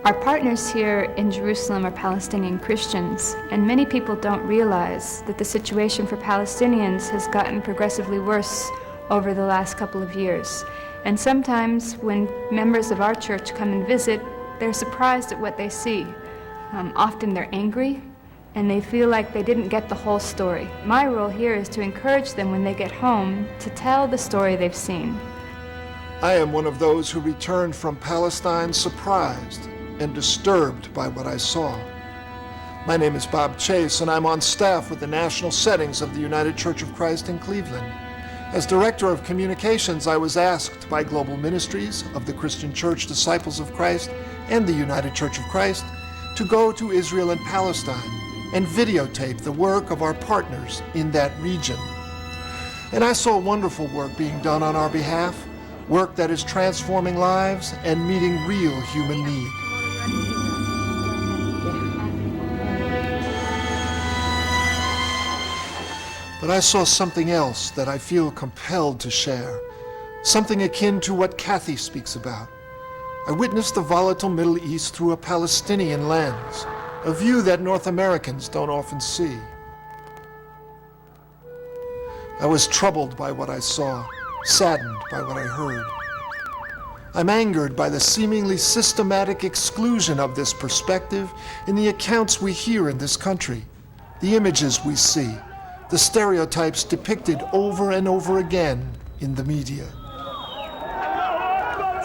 Our partners here in Jerusalem are Palestinian Christians, and many people don't realize that the situation for Palestinians has gotten progressively worse over the last couple of years. And sometimes when members of our church come and visit, they're surprised at what they see. Often they're angry, and they feel like they didn't get the whole story. My role here is to encourage them when they get home to tell the story they've seen. I am one of those who returned from Palestine surprised and disturbed by what I saw. My name is Bob Chase, and I'm on staff with the national settings of the United Church of Christ in Cleveland. As Director of Communications, I was asked by Global Ministries of the Christian Church Disciples of Christ and the United Church of Christ to go to Israel and Palestine and videotape the work of our partners in that region. And I saw wonderful work being done on our behalf, work that is transforming lives and meeting real human need. But I saw something else that I feel compelled to share, something akin to what Kathy speaks about. I witnessed the volatile Middle East through a Palestinian lens, a view that North Americans don't often see. I was troubled by what I saw, saddened by what I heard. I'm angered by the seemingly systematic exclusion of this perspective in the accounts we hear in this country, the images we see, the stereotypes depicted over and over again in the media.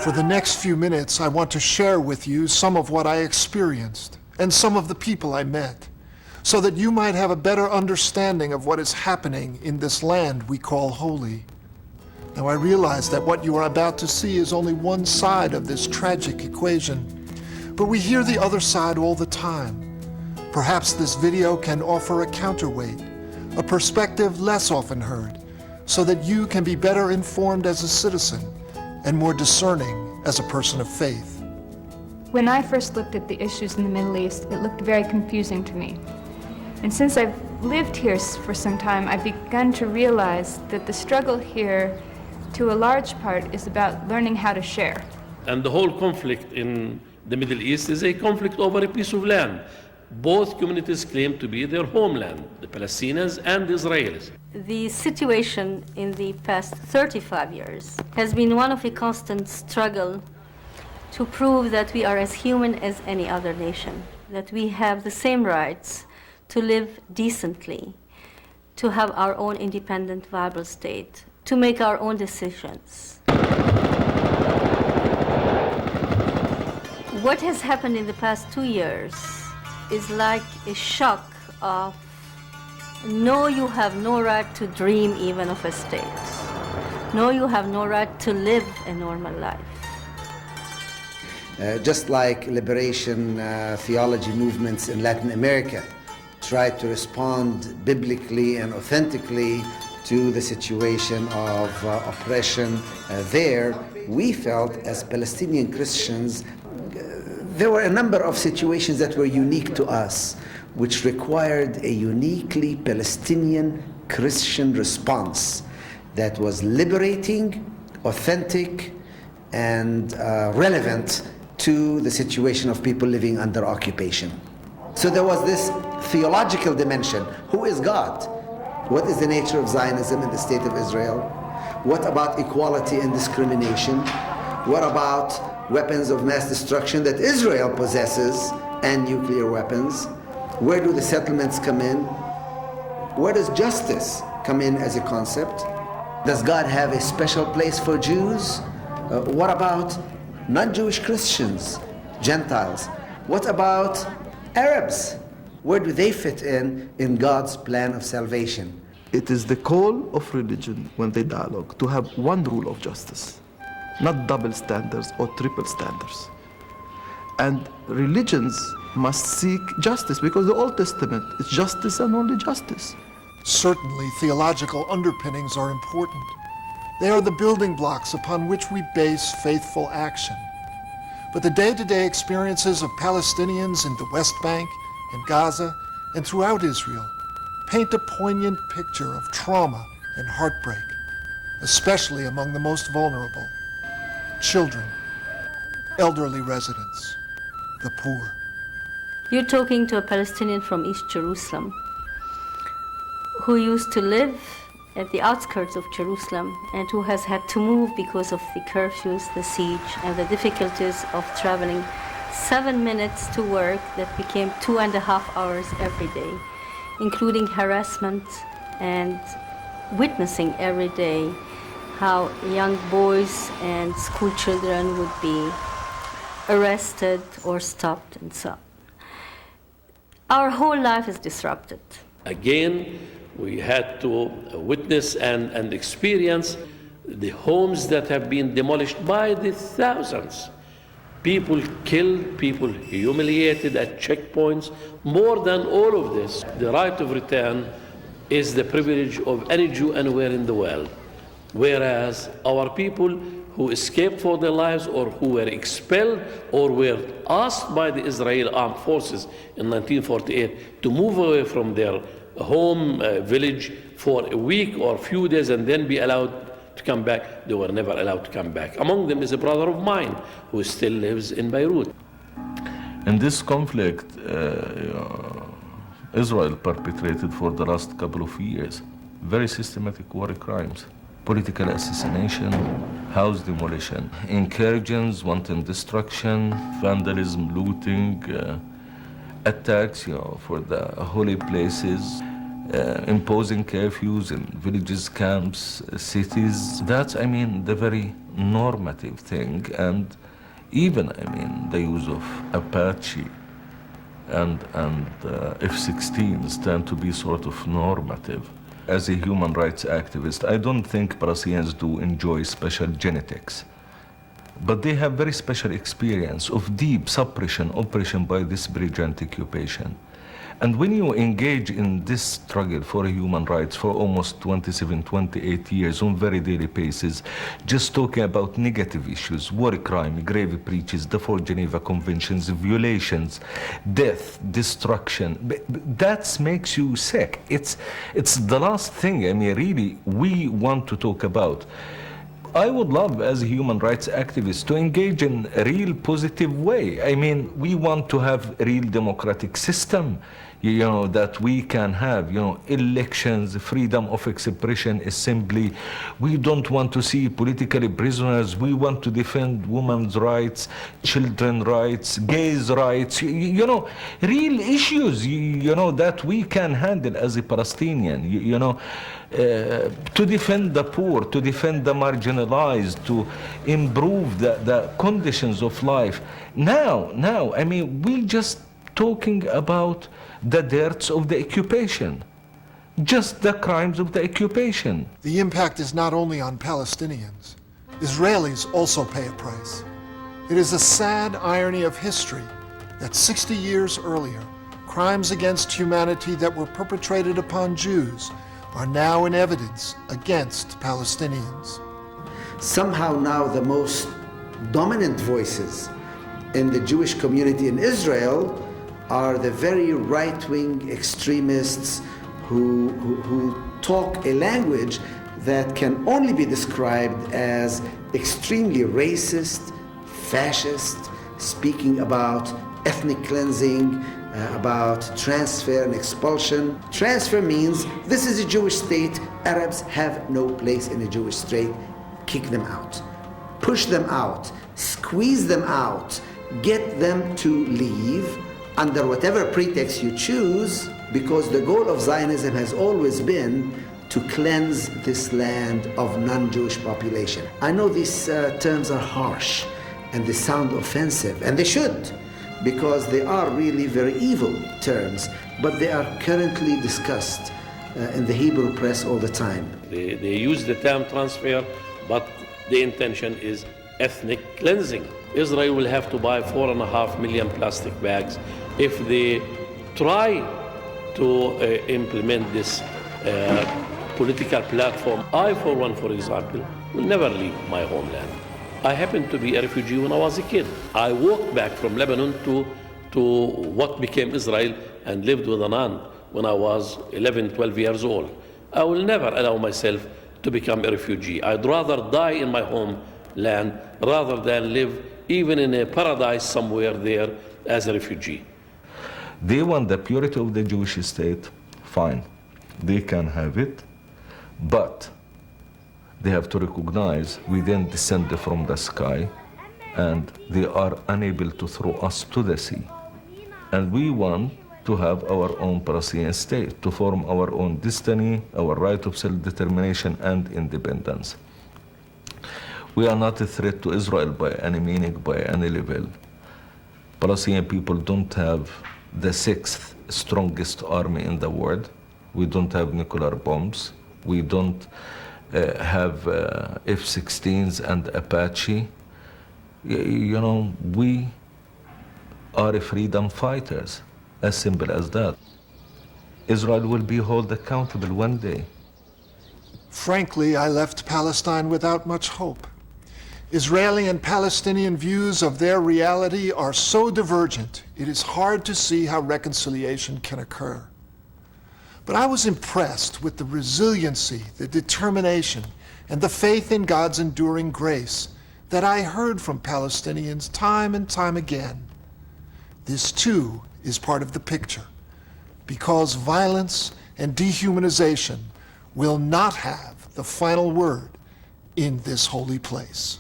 For the next few minutes, I want to share with you some of what I experienced and some of the people I met, so that you might have a better understanding of what is happening in this land we call holy. Now, I realize that what you are about to see is only one side of this tragic equation, but we hear the other side all the time. Perhaps this video can offer a counterweight, a perspective less often heard, so that you can be better informed as a citizen and more discerning as a person of faith. When I first looked at the issues in the Middle East, it looked very confusing to me. And since I've lived here for some time, I've begun to realize that the struggle here, to a large part, is about learning how to share. And the whole conflict in the Middle East is a conflict over a piece of land. Both communities claim to be their homeland, the Palestinians and the Israelis. The situation in the past 35 years has been one of a constant struggle to prove that we are as human as any other nation, that we have the same rights to live decently, to have our own independent, viable state, to make our own decisions. What has happened in the past 2 years is like a shock of, no, you have no right to dream even of a state. No, you have no right to live a normal life. Just like liberation theology movements in Latin America tried to respond biblically and authentically to the situation of oppression there, we felt as Palestinian Christians there were a number of situations that were unique to us, which required a uniquely Palestinian Christian response that was liberating, authentic, and relevant to the situation of people living under occupation. So there was this theological dimension. Who is God? What is the nature of Zionism in the State of Israel? What about equality and discrimination? What about weapons of mass destruction that Israel possesses and nuclear weapons? Where do the settlements come in? Where does justice come in as a concept? Does God have a special place for Jews? What about non-Jewish Christians, Gentiles? What about Arabs? Where do they fit in God's plan of salvation? It is the call of religion when they dialogue to have one rule of justice, not double standards or triple standards. And religions must seek justice because the Old Testament is justice and only justice. Certainly, theological underpinnings are important. They are the building blocks upon which we base faithful action. But the day-to-day experiences of Palestinians in the West Bank, in Gaza, and throughout Israel paint a poignant picture of trauma and heartbreak, especially among the most vulnerable: children, elderly residents, the poor. You're talking to a Palestinian from East Jerusalem who used to live at the outskirts of Jerusalem and who has had to move because of the curfews, the siege, and the difficulties of traveling 7 minutes to work that became 2.5 hours every day, including harassment and witnessing every day how young boys and school children would be arrested or stopped and so on. Our whole life is disrupted. Again, we had to witness and experience the homes that have been demolished by the thousands. People killed, people humiliated at checkpoints. More than all of this, the right of return is the privilege of any Jew anywhere in the world. Whereas our people who escaped for their lives or who were expelled or were asked by the Israeli armed forces in 1948 to move away from their home village for a week or a few days and then be allowed to come back, they were never allowed to come back. Among them is a brother of mine who still lives in Beirut. In this conflict, Israel perpetrated for the last couple of years very systematic war crimes. Political assassination, house demolition, incursions, wanton destruction, vandalism, looting, attacks, for the holy places, imposing curfews in villages, camps, cities. That's, the very normative thing. And even, the use of Apache and F-16s tend to be sort of normative. As a human rights activist, I don't think Palestinians do enjoy special genetics, but they have very special experience of deep suppression, oppression by this belligerent occupation. And when you engage in this struggle for human rights for almost 27, 28 years on very daily basis, just talking about negative issues, war crime, grave breaches, the four Geneva Conventions, violations, death, destruction, that makes you sick. It's the last thing, really, we want to talk about. I would love, as a human rights activist, to engage in a real positive way. We want to have a real democratic system, that we can have, elections, freedom of expression, assembly. We don't want to see political prisoners. We want to defend women's rights, children's rights, gays' rights, real issues, that we can handle as a Palestinian, to defend the poor, to defend the marginalized, to improve the conditions of life. Now, we just talking about the dearths of the occupation, just the crimes of the occupation. The impact is not only on Palestinians. Israelis also pay a price. It is a sad irony of history that 60 years earlier, crimes against humanity that were perpetrated upon Jews are now in evidence against Palestinians. Somehow now the most dominant voices in the Jewish community in Israel are the very right-wing extremists who talk a language that can only be described as extremely racist, fascist, speaking about ethnic cleansing, about transfer and expulsion. Transfer means this is a Jewish state, Arabs have no place in a Jewish state, kick them out. Push them out, squeeze them out, get them to leave under whatever pretext you choose, because the goal of Zionism has always been to cleanse this land of non-Jewish population. I know these terms are harsh and they sound offensive, and they should, because they are really very evil terms, but they are currently discussed in the Hebrew press all the time. They use the term transfer, but the intention is ethnic cleansing. Israel will have to buy 4.5 million plastic bags if they try to implement this political platform. I, for one, for example, will never leave my homeland. I happened to be a refugee when I was a kid. I walked back from Lebanon to what became Israel and lived with an aunt when I was 11, 12 years old. I will never allow myself to become a refugee. I'd rather die in my homeland rather than live even in a paradise somewhere there as a refugee. They want the purity of the Jewish state, fine. They can have it, but they have to recognize we didn't descend from the sky, and they are unable to throw us to the sea. And we want to have our own Palestinian state, to form our own destiny, our right of self-determination and independence. We are not a threat to Israel by any meaning, by any level. Palestinian people don't have the sixth strongest army in the world. We don't have nuclear bombs. We don't have F-16s and Apache. You know, we are freedom fighters, as simple as that. Israel will be held accountable one day. Frankly, I left Palestine without much hope. Israeli and Palestinian views of their reality are so divergent, it is hard to see how reconciliation can occur. But I was impressed with the resiliency, the determination, and the faith in God's enduring grace that I heard from Palestinians time and time again. This too is part of the picture, because violence and dehumanization will not have the final word in this holy place.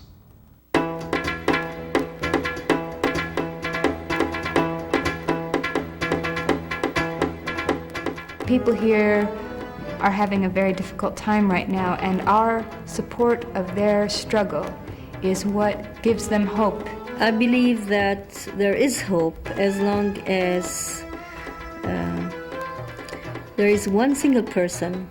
People here are having a very difficult time right now, and our support of their struggle is what gives them hope. I believe that there is hope as long as there is one single person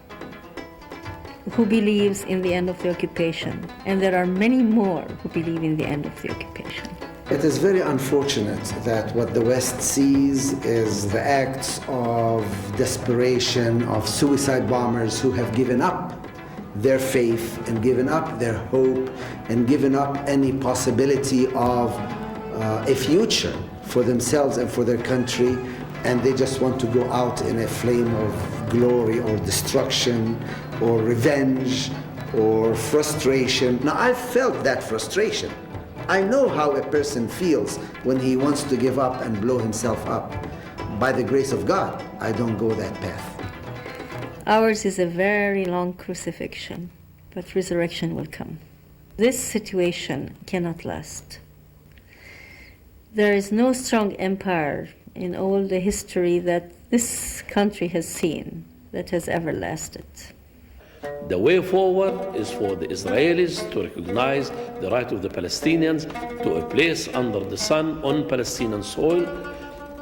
who believes in the end of the occupation, and there are many more who believe in the end of the occupation. It is very unfortunate that what the West sees is the acts of desperation of suicide bombers who have given up their faith and given up their hope and given up any possibility of a future for themselves and for their country, and they just want to go out in a flame of glory or destruction or revenge or frustration. Now, I've felt that frustration. I know how a person feels when he wants to give up and blow himself up. By the grace of God, I don't go that path. Ours is a very long crucifixion, but resurrection will come. This situation cannot last. There is no strong empire in all the history that this country has seen that has ever lasted. The way forward is for the Israelis to recognize the right of the Palestinians to a place under the sun on Palestinian soil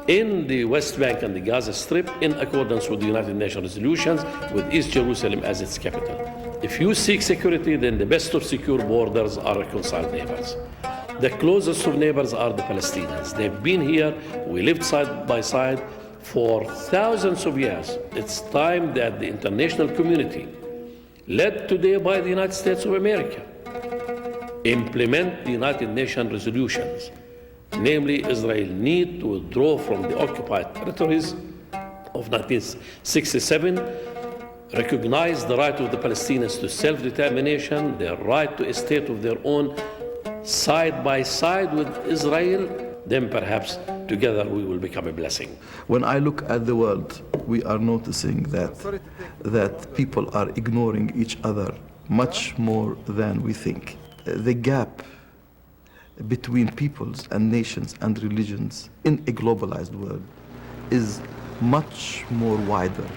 in the West Bank and the Gaza Strip in accordance with the United Nations resolutions, with East Jerusalem as its capital. If you seek security, then the best of secure borders are reconciled neighbors. The closest of neighbors are the Palestinians. They've been here, we lived side by side for thousands of years. It's time that the international community, led today by the United States of America, implement the United Nations resolutions. Namely, Israel need to withdraw from the occupied territories of 1967, recognize the right of the Palestinians to self-determination, their right to a state of their own, side by side with Israel, then perhaps together we will become a blessing. When I look at the world, we are noticing that people are ignoring each other much more than we think. The gap between peoples and nations and religions in a globalized world is much more wider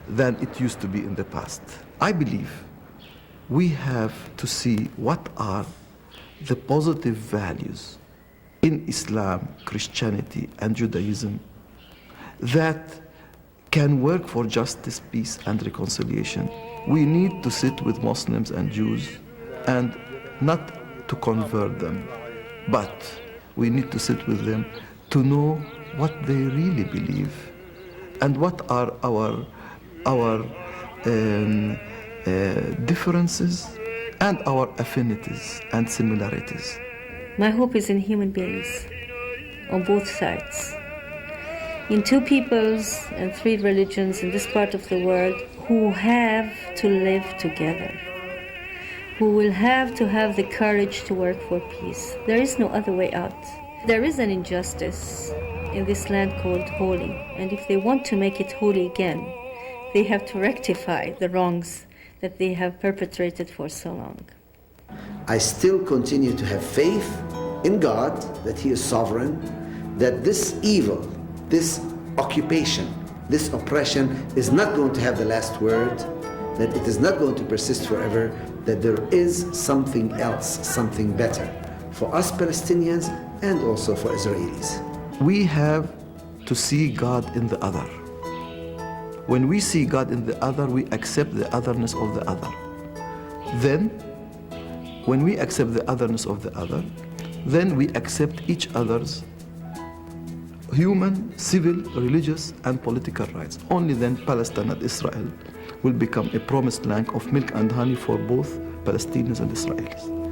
than it used to be in the past. I believe we have to see what are the positive values in Islam, Christianity, and Judaism that can work for justice, peace, and reconciliation. We need to sit with Muslims and Jews and not to convert them, but we need to sit with them to know what they really believe and what are our differences and our affinities and similarities. My hope is in human beings on both sides, in two peoples and three religions in this part of the world who have to live together, who will have to have the courage to work for peace. There is no other way out. There is an injustice in this land called holy, and if they want to make it holy again, they have to rectify the wrongs that they have perpetrated for so long. I still continue to have faith in God, that He is sovereign, that this evil, this occupation, this oppression is not going to have the last word, that it is not going to persist forever, that there is something else, something better for us Palestinians and also for Israelis. We have to see God in the other. When we see God in the other, we accept the otherness of the other. Then, when we accept the otherness of the other, then we accept each other's human, civil, religious, and political rights. Only then Palestine and Israel will become a promised land of milk and honey for both Palestinians and Israelis.